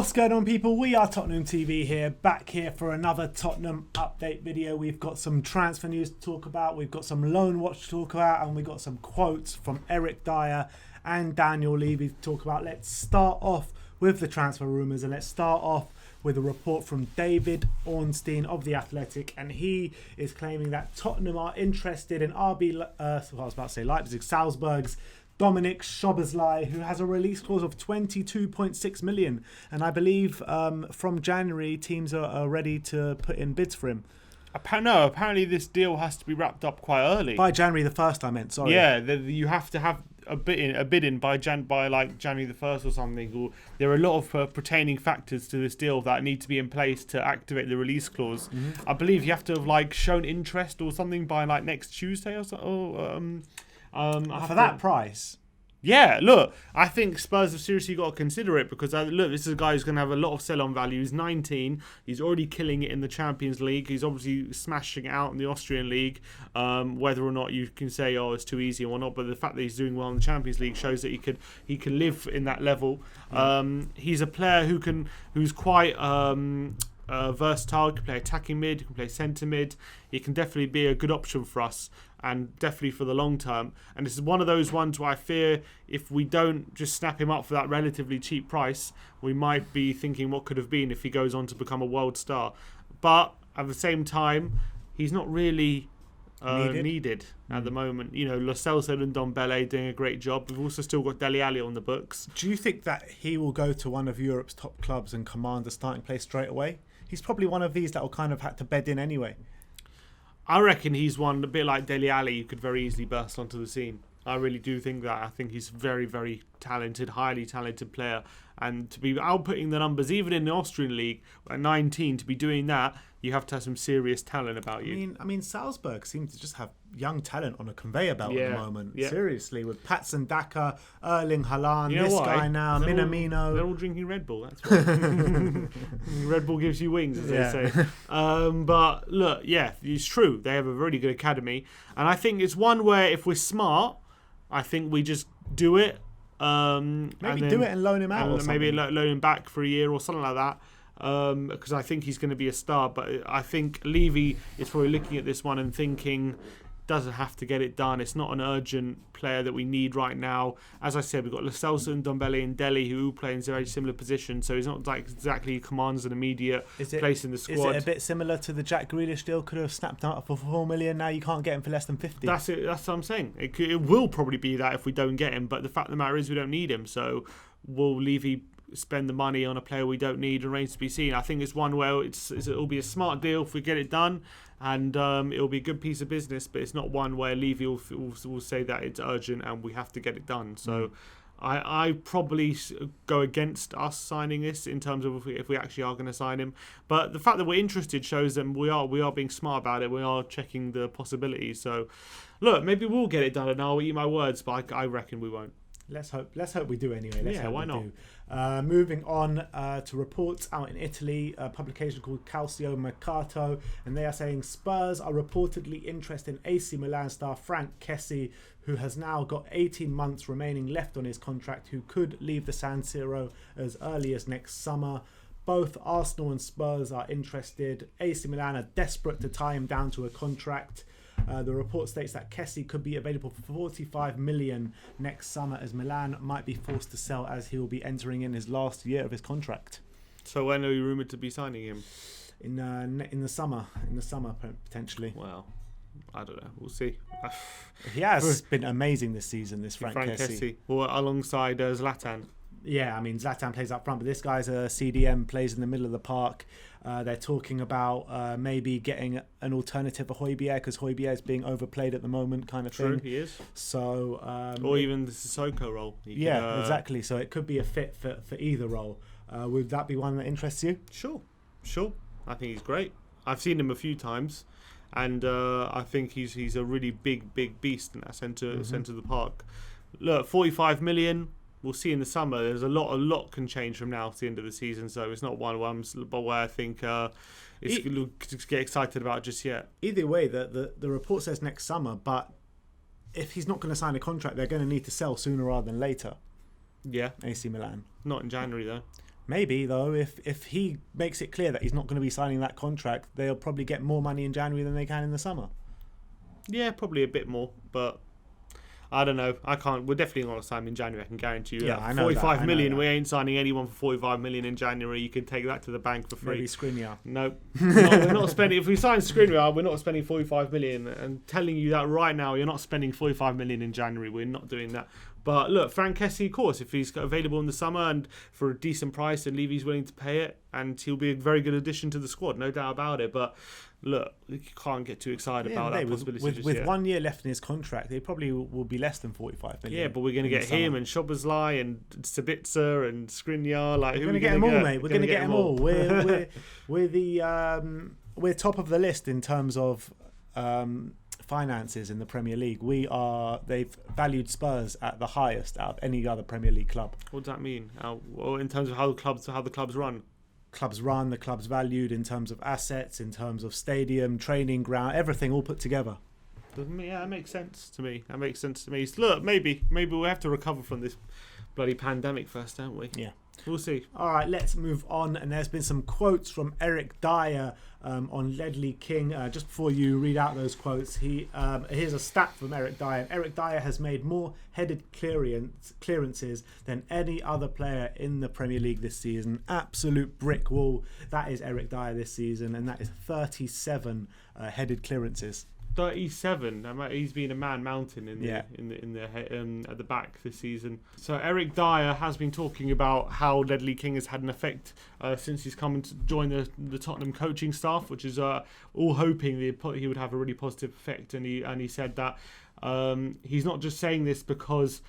What's going on, people? We are Tottenham TV here, back here for another Tottenham update video. We've got some transfer news to talk about, we've got some loan watch to talk about, and we've got some quotes from Eric Dier and Daniel Levy to talk about. Let's start off with the transfer rumours, and let's start off with a report from David Ornstein of The Athletic, and he is claiming that Tottenham are interested in Leipzig, Salzburg's Dominik Szoboszlai, who has a release clause of 22.6 million, and I believe from January teams are ready to put in bids for him. No, apparently this deal has to be wrapped up quite early. By January the 1st, I meant. Sorry. Yeah, you have to have a bid in by like January the 1st or something. Or there are a lot of pertaining factors to this deal that need to be in place to activate the release clause. Mm-hmm. I believe you have to have shown interest or something by next Tuesday or so. For that price. Yeah, look, I think Spurs have seriously got to consider it because, look, this is a guy who's going to have a lot of sell-on value. He's 19. He's already killing it in the Champions League. He's obviously smashing it out in the Austrian League. Whether or not you can say, oh, it's too easy or not, but the fact that he's doing well in the Champions League shows that he can live in that level. He's a player who's quite versatile. He can play attacking mid, he can play centre mid. He can definitely be a good option for us, and definitely for the long term. And this is one of those ones where I fear if we don't just snap him up for that relatively cheap price, we might be thinking what could have been if he goes on to become a world star. But at the same time, he's not really needed at the moment. You know, Lo Celso and Ndombele doing a great job. We've also still got Dele Alli on the books. Do you think that he will go to one of Europe's top clubs and command a starting place straight away? He's probably one of these that will kind of have to bed in anyway. I reckon he's one, a bit like Dele Alli, who could very easily burst onto the scene. I really do think that. I think he's very, very talented, highly talented player. And to be outputting the numbers, even in the Austrian League, at 19, to be doing that, you have to have some serious talent about you. I mean, Salzburg seem to just have young talent on a conveyor belt at the moment. Yeah. Seriously, with Patson Daka, Erling Haaland, you know guy now, Minamino. They're all drinking Red Bull, that's why. Red Bull gives you wings, as they say. But look, yeah, it's true. They have a really good academy. And I think it's one where if we're smart, I think we just do it. Maybe do it and loan him out or something. Maybe loan him back for a year or something like that. Because I think he's going to be a star. But I think Levy is probably looking at this one and thinking, doesn't have to get it done. It's not an urgent player that we need right now. As I said, we've got Lo Celso and Ndombele and Dele who play in very similar positions, so he's not exactly commands an immediate place in the squad. Is it a bit similar to the Jack Grealish deal? Could have snapped out for 4 million. Now you can't get him for less than 50. That's it. That's what I'm saying. It will probably be that if we don't get him. But the fact of the matter is we don't need him. So will Levy spend the money on a player we don't need? Remains to be seen. I think it's one where it'll be a smart deal if we get it done. And it'll be a good piece of business, but it's not one where Levy will say that it's urgent and we have to get it done. So I probably go against us signing this in terms of if we actually are going to sign him. But the fact that we're interested shows that we are being smart about it. We are checking the possibilities. So look, maybe we'll get it done, and I'll eat my words, but I reckon we won't. Let's hope we do anyway. Why not? Moving on to reports out in Italy, a publication called Calcio Mercato, and they are saying Spurs are reportedly interested in AC Milan star Frank Kessie, who has now got 18 months remaining left on his contract, who could leave the San Siro as early as next summer. Both Arsenal and Spurs are interested. AC Milan are desperate to tie him down to a contract. The report states that Kessie could be available for 45 million next summer, as Milan might be forced to sell as he will be entering in his last year of his contract. So when are we rumoured to be signing him? In the summer potentially. Well, I don't know. We'll see. He has been amazing this season, this Frank Kessie. Well, alongside Zlatan. Yeah, I mean, Zlatan plays up front, but this guy's a CDM, plays in the middle of the park. They're talking about maybe getting an alternative for Højbjerg, because Højbjerg is being overplayed at the moment, kind of True, thing. He is. So, or even the Sissoko role. Exactly. So it could be a fit for either role. Would that be one that interests you? Sure. I think he's great. I've seen him a few times, and I think he's a really big beast in that centre of the park. Look, 45 million. We'll see in the summer. There's a lot can change from now to the end of the season, so it's not one where I think it's to get excited about just yet. Either way, the report says next summer, but if he's not going to sign a contract, they're going to need to sell sooner rather than later. Yeah. AC Milan. Not in January though. Maybe, though, if he makes it clear that he's not going to be signing that contract, they'll probably get more money in January than they can in the summer. Yeah, probably a bit more, but I don't know. I can't. We're definitely not going to sign him in January. I can guarantee you. Yeah, I know 45 that, million. We ain't signing anyone for 45 million in January. You can take that to the bank for free. Maybe Skriniar. No, we're not spending. If we sign Skriniar, we're not spending 45 million. And telling you that right now, you're not spending 45 million in January. We're not doing that. But look, Frank Kessie, of course, if he's available in the summer and for a decent price, and Levy's willing to pay it, and he'll be a very good addition to the squad, no doubt about it. But look, you can't get too excited about that possibility. With 1 year left in his contract, they probably will be less than 45 million. Yeah, but we're going to get him and Szoboszlai and Sabitzer and Skriniar. Like, we're going to get them all, mate. We're going to get them all. We're top of the list in terms of finances in the Premier League. They've valued Spurs at the highest out of any other Premier League club. What does that mean? Well, in terms of how the clubs run. The club's valued in terms of assets, in terms of stadium, training ground, everything all put together. Yeah, that makes sense to me. Look, maybe we'll have to recover from this bloody pandemic first, don't we? Yeah. We'll see. All right, let's move on. And there's been some quotes from Eric Dier on Ledley King. Just before you read out those quotes, here's a stat from Eric Dier. Eric Dier has made more headed clearances than any other player in the Premier League this season. Absolute brick wall. That is Eric Dier this season, and that is 37 headed clearances. 37. He's been a man mountain at the back this season. So Eric Dier has been talking about how Ledley King has had an effect since he's come to join the Tottenham coaching staff, which is all hoping he would have a really positive effect. And he said that he's not just saying this because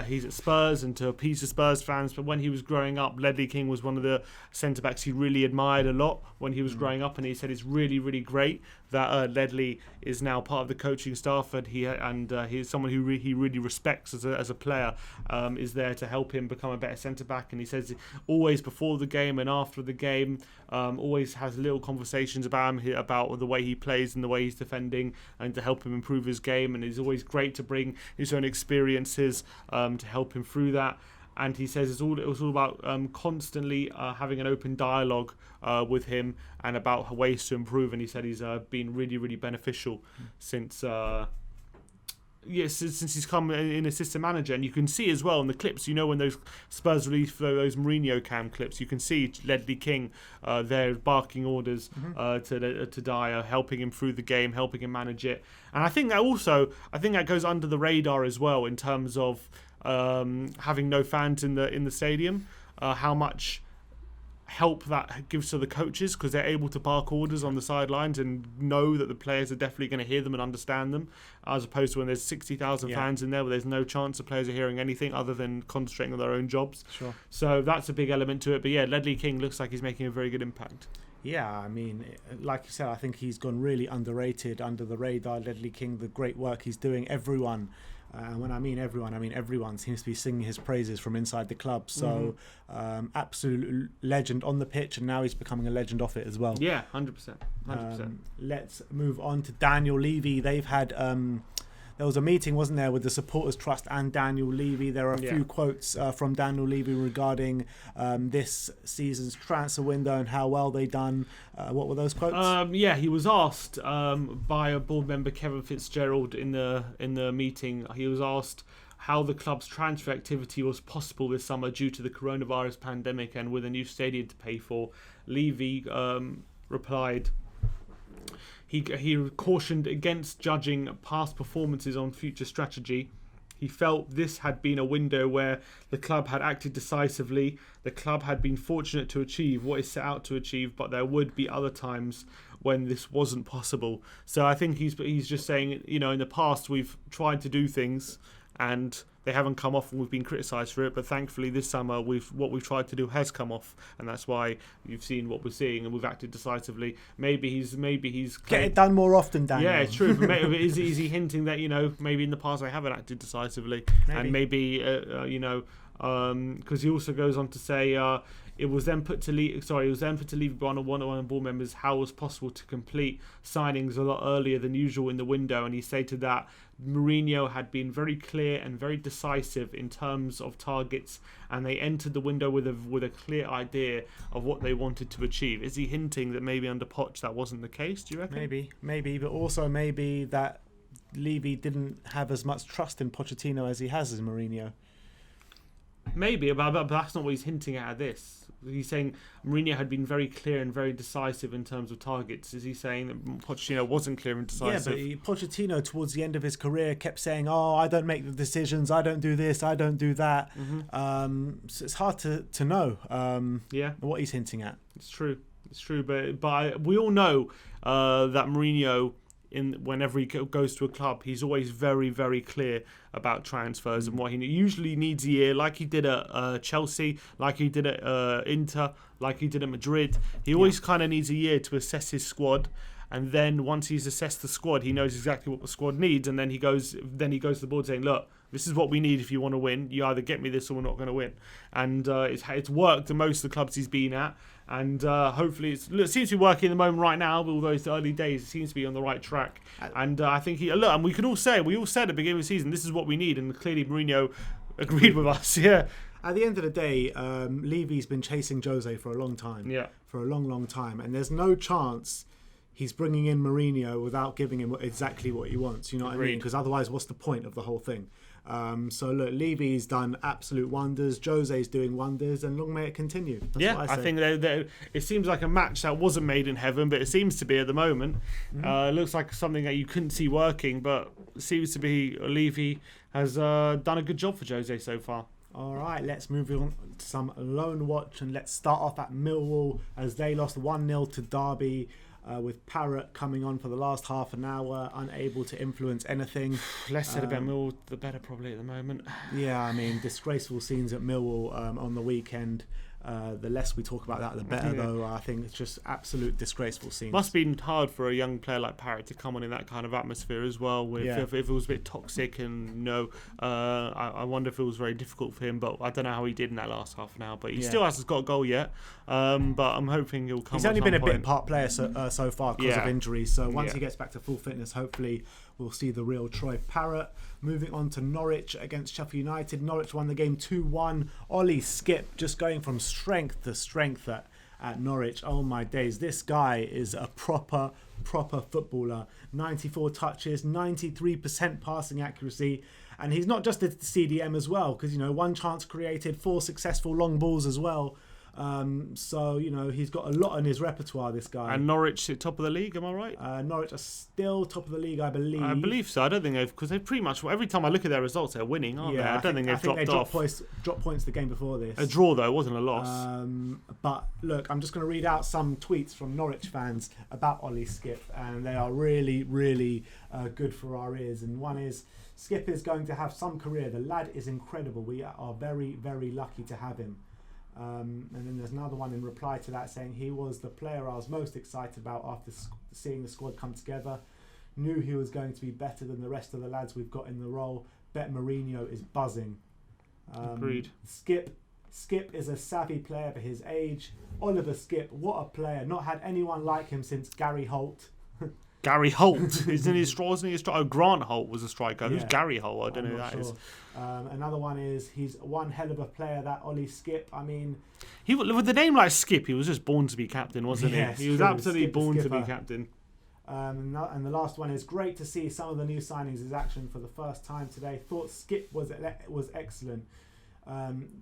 he's at Spurs and to appease the Spurs fans, but when he was growing up, Ledley King was one of the centre-backs he really admired a lot when he was growing up, and he said it's really, really great that Ledley is now part of the coaching staff, and he's someone who he really respects as a player, is there to help him become a better centre-back. And he says always before the game and after the game, always has little conversations about him, about the way he plays and the way he's defending, and to help him improve his game. And it's always great to bring his own experiences to help him through that. And he says it was all about constantly having an open dialogue with him and about ways to improve. And he said he's been really, really beneficial since he's come in assistant manager. And you can see as well in the clips, when those Spurs released those Mourinho cam clips, you can see Ledley King there barking orders to Dier, helping him through the game, helping him manage it. And I think that goes under the radar as well in terms of having no fans in the stadium, how much help that gives to the coaches, because they're able to bark orders on the sidelines and know that the players are definitely going to hear them and understand them, as opposed to when there's 60,000 fans in there where there's no chance the players are hearing anything other than concentrating on their own jobs. Sure. So that's a big element to it. But yeah, Ledley King looks like he's making a very good impact. Yeah, I mean, like you said, I think he's gone really underrated, under the radar. Ledley King, the great work he's doing, everyone. And when I mean everyone, I mean everyone seems to be singing his praises from inside the club. So, absolute legend on the pitch, and now he's becoming a legend off it as well. Yeah, 100%. 100%. Let's move on to Daniel Levy. They've had there was a meeting, wasn't there, with the Supporters Trust and Daniel Levy. There are a few quotes from Daniel Levy regarding this season's transfer window and how well they done. What were those quotes? He was asked by a board member, Kevin Fitzgerald, in the meeting. He was asked how the club's transfer activity was possible this summer due to the coronavirus pandemic and with a new stadium to pay for. Levy replied, He cautioned against judging past performances on future strategy. He felt this had been a window where the club had acted decisively. The club had been fortunate to achieve what it set out to achieve, but there would be other times when this wasn't possible. So I think he's just saying, in the past we've tried to do things and they haven't come off, and we've been criticised for it. But thankfully, this summer, what we've tried to do has come off, and that's why you've seen what we're seeing, and we've acted decisively. Maybe he's get it done more often, Daniel. Yeah, it's true. But is he hinting that maybe in the past I haven't acted decisively, and maybe because he also goes on to say it was then put to leave. Sorry, it was then put to leave on one-on-one board members how it was possible to complete signings a lot earlier than usual in the window, and he stated that Mourinho had been very clear and very decisive in terms of targets, and they entered the window with a clear idea of what they wanted to achieve. Is he hinting that maybe under Poch that wasn't the case? Do you reckon? Maybe, but also maybe that Levy didn't have as much trust in Pochettino as he has in Mourinho. Maybe, but that's not what he's hinting at this. He's saying Mourinho had been very clear and very decisive in terms of targets. Is he saying that Pochettino wasn't clear and decisive? Yeah, but Pochettino, towards the end of his career, kept saying, I don't make the decisions, I don't do this, I don't do that. So it's hard to know what he's hinting at. It's true, but we all know that Mourinho, whenever he goes to a club, he's always very, very clear about transfers and what he usually needs a year, like he did at Chelsea, like he did at Inter, like he did at Madrid. He always kind of needs a year to assess his squad, and then once he's assessed the squad, he knows exactly what the squad needs, and then he goes to the board saying, look, this is what we need if you want to win. You either get me this or we're not going to win. And it's worked at most of the clubs he's been at. And hopefully it seems to be working at the moment right now, but although it's the early days, it seems to be on the right track. And I think and we all said at the beginning of the season, this is what we need. And clearly Mourinho agreed with us. Yeah. At the end of the day, Levy's been chasing Jose for a long time. Yeah. For a long, long time. And there's no chance he's bringing in Mourinho without giving him exactly what he wants. You know what I mean? Because otherwise, what's the point of the whole thing? So look, Levy's done absolute wonders. Jose's doing wonders, and long may it continue. That's what I think it seems like a match that wasn't made in heaven, but it seems to be at the moment. It looks like something that you couldn't see working, but it seems to be Levy has done a good job for Jose so far. All right, let's move on to some loan watch, and let's start off at Millwall as they lost 1-0 to Derby. With Parrott coming on for the last half an hour, unable to influence anything. Less said about Millwall, the better probably at the moment. Yeah, I mean, disgraceful scenes at Millwall on the weekend. The less we talk about that, the better, though. I think it's just absolute disgraceful scenes. Must have been hard for a young player like Parrott to come on in that kind of atmosphere as well. If it was a bit toxic, and I wonder if it was very difficult for him. But I don't know how he did in that last half an hour. But he still hasn't got a goal yet. But I'm hoping he'll come. He's only been a bit part player so far because of injuries. So once he gets back to full fitness, hopefully we'll see the real Troy Parrott. Moving on to Norwich against Sheffield United. Norwich won the game 2-1. Ollie Skip just going from strength to strength at Norwich. Oh my days. This guy is a proper footballer. 94 touches, 93% passing accuracy. And he's not just a CDM as well, because, one chance created, 4 successful long balls as well. So, he's got a lot in his repertoire, this guy. And Norwich at top of the league, am I right? Norwich are still top of the league, I believe. I believe so. I don't think because they pretty much, every time I look at their results, they're winning, aren't they? I don't think they've dropped off. Dropped points the game before this. A draw, though, it wasn't a loss. But look, I'm just going to read out some tweets from Norwich fans about Ollie Skip, and they are really, really good for our ears. And one is, Skip is going to have some career. The lad is incredible. We are very, very lucky to have him. And then there's another one in reply to that saying he was the player I was most excited about after seeing the squad come together. Knew he was going to be better than the rest of the lads we've got in the role. Bet Mourinho is buzzing. Agreed. Skip is a savvy player for his age. Oliver Skip, what a player. Not had anyone like him since Gary Holt. Gary Holt, wasn't he a striker? Oh, Grant Holt was a striker. Who's Gary Holt? I don't know who that is. Another one is he's one hell of a player, that Ollie Skip. I mean, with the name like Skip, he was just born to be captain, wasn't he? He was absolutely born to be captain. And the last one is great to see some of the new signings in action for the first time today. Thought Skip was excellent.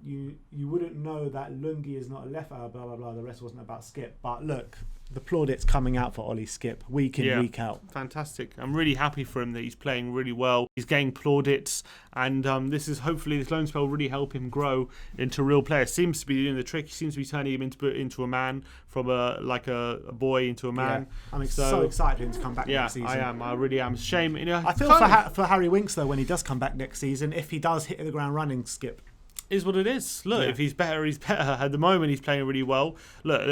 You wouldn't know that Lungi is not a left, blah blah blah. The rest wasn't about Skip, but look, the plaudits coming out for Ollie Skip week in, week out. Fantastic. I'm really happy for him that he's playing really well. He's getting plaudits, and hopefully this loan spell will really help him grow into a real player. Seems to be doing the trick. He seems to be turning him into a man, from a boy into a man. I'm so excited for him to come back next season. I am. I really am. Shame. I feel for Harry Winks though, when he does come back next season, if he does hit the ground running, Skip. Is what it is. Look, if he's better, he's better. At the moment, he's playing really well. Look,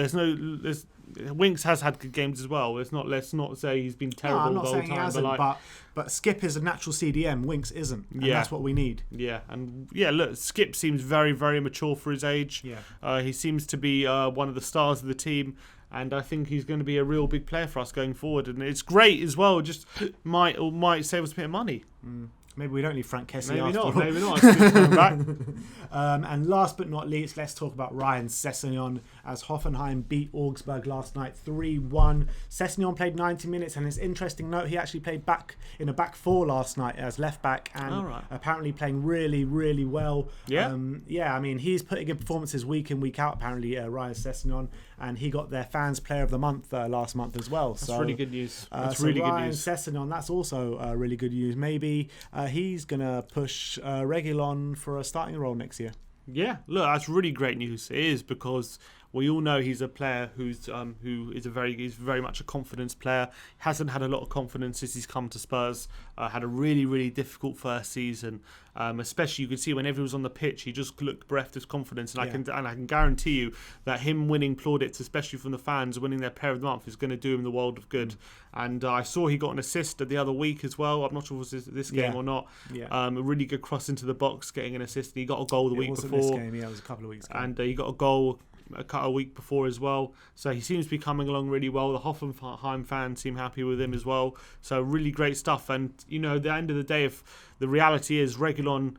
Winks has had good games as well. Let's not say he's been terrible I'm not the whole saying he time. hasn't, but Skip is a natural CDM. Winks isn't, and that's what we need. Yeah, and look, Skip seems very, very mature for his age. Yeah, he seems to be one of the stars of the team, and I think he's going to be a real big player for us going forward. And it's great as well. Just might save us a bit of money. Maybe we don't need Frank Kessie. Maybe after not. all. Maybe not. It's good coming back. And last but not least, let's talk about Ryan Sessegnon as Hoffenheim beat Augsburg last night 3-1. Sessegnon played 90 minutes, and it's interesting note he actually played back in a back four last night as left back, and apparently playing really, really well. Yeah. I mean, he's putting in performances week in, week out, apparently, Ryan Sessegnon, and he got their Fans Player of the Month last month as well. That's really good news. That's really good Ryan news. Sessegnon, that's also really good news. Maybe he's going to push Reguilon for a starting role next year. Yeah, look, that's really great news. It is, because we all know he's a player who is very much a confidence player. Hasn't had a lot of confidence since he's come to Spurs. Had a really, really difficult first season. Especially you could see whenever he was on the pitch, he just looked bereft of confidence. And I can guarantee you that him winning plaudits, especially from the fans, winning their Player of the Month, is going to do him the world of good. And I saw he got an assist the other week as well. I'm not sure if it was this game or not. A really good cross into the box, getting an assist. And he got a goal the week before. This game, it was a couple of weeks ago. And he got a goal a week before as well. So he seems to be coming along really well. The Hoffenheim fans seem happy with him as well. So really great stuff. And, at the end of the day, if the reality is Reguilon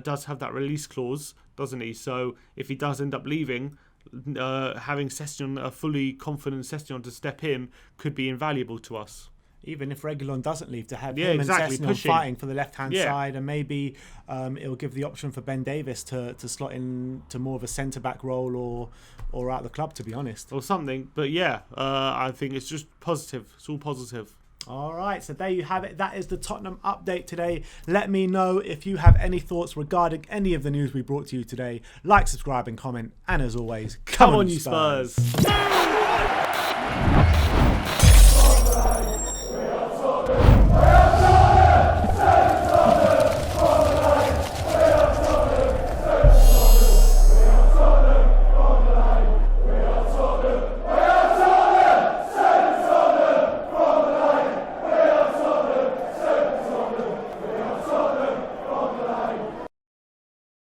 does have that release clause, doesn't he? So if he does end up leaving, having Sessegnon, a fully confident Sessegnon to step in, could be invaluable to us. Even if Reguilon doesn't leave, to have him and Sessegnon fighting for the left-hand side, and maybe it'll give the option for Ben Davies to slot in to more of a centre-back role or out of the club, to be honest. Or something. But I think it's just positive. It's all positive. All right, so there you have it. That is the Tottenham update today. Let me know if you have any thoughts regarding any of the news we brought to you today. Like, subscribe and comment. And as always, come on you Spurs.